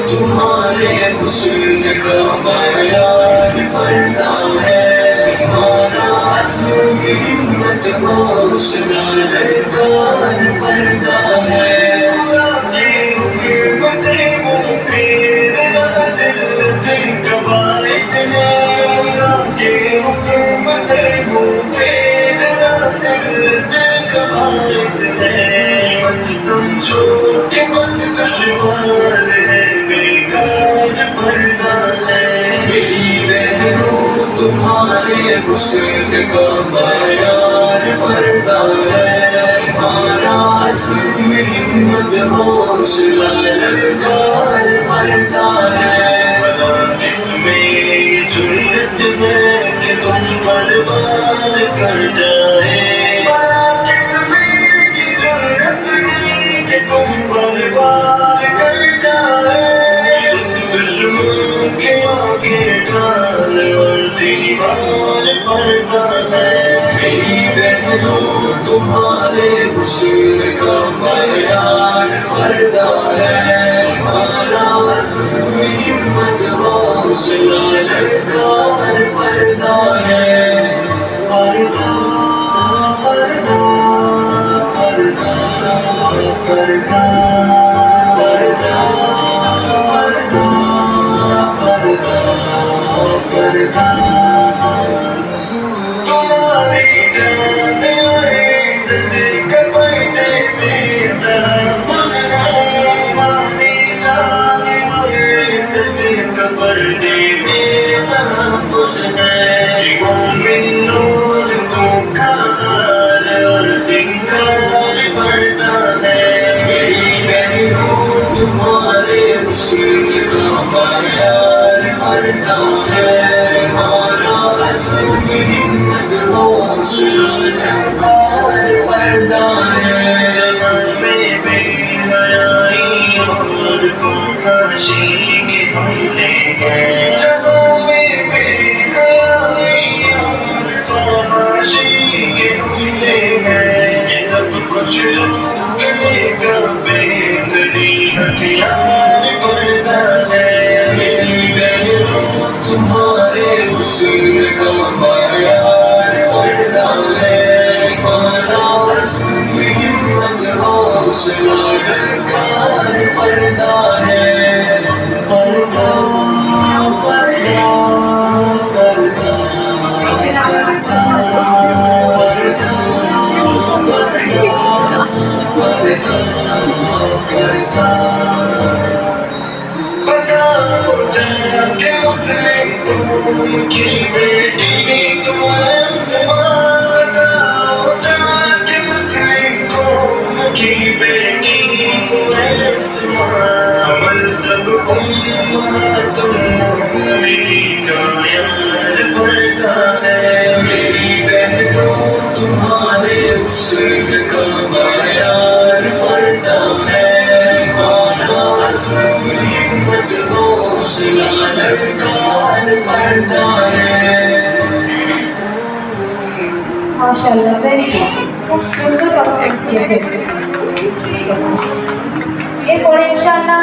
तुम्हारे हुस्न का बयान करता है, तुम्हारा अज़्म हिम्मत हौसला ललकार करता है। खुदा के हुक्म से मुंकर नाज़िल दिल का बाइस है, खुदा के हुक्म से मुंकर नाज़िल दिल का बाइस है। मत समझो कि बस दुश्वार है, बेकार पर्दा है। मेरी बहनों तुम्हारे हुस्न का बयान पर्दा है, तुम्हारा अज़्म हिम्मत हौसला ललकार पर्दा है। भला किसमें ये जुर्रत है कि तुम बर्बाद कर जाए, भला किसमें ये जुर्रत है कि तुम बर्बाद कर जाए। दुश्मन के आगे ढाल और दीवार पड़ता है। मेरी बहनों तुम्हारे हुस्न का बयान पर्दा है, तुम्हारा अज़्म हिम्मत हौसला ललकार पर्दा है। पर्दा पर्दा पर्दा पर्दा पर्दा पर्दा तुम्हारी जान और इज़्ज़त का पर्दे में तहफ़्फ़ुज़ है, तुम्हारी जान और इज़्ज़त का पर्दे में तहफ़्फ़ुज़ है। मोमिन नूर का हार और सिंगार पर्दा है। मेरी बहनों तुम्हारे हुस्न का बयान पर्दा है, तुम्हारा अज़्म हिम्मत हौसला ललकार पर्दा है। जहाँ में बेहयाई और फहशी के हमले हैं, जहाँ में बेहयाई और फहशी के हमले हैं, ये सब कुछ रोकने का बेहतरीन हथियार पर्दा है। मेरी बहनों तुम्हारे हुस्न का बयान पर्दा है, तुम्हारा अज़्म हिम्मत हौसला ललकार पर्दा है। पर्दा पर्दा पर्दा पर्दा पर्दा बताओ जाके मुस्लिम तुम की बेटी को बताओ जाके मुस्लिम तुम की बेटी को अमल सब उम्मतुल मोमिनीन का यार पर्दा है। मेरी बहनों तुम्हारे हुस्न का बयान पर्दा है, तुम्हारा अज़्म हिम्मत हौसला ललकार पर्दा है। माशाल्लाह, वेरी गुड, খুব সুন্দর পারফরমেন্স দিয়েছেন। এরপরে ইনশাআল্লাহ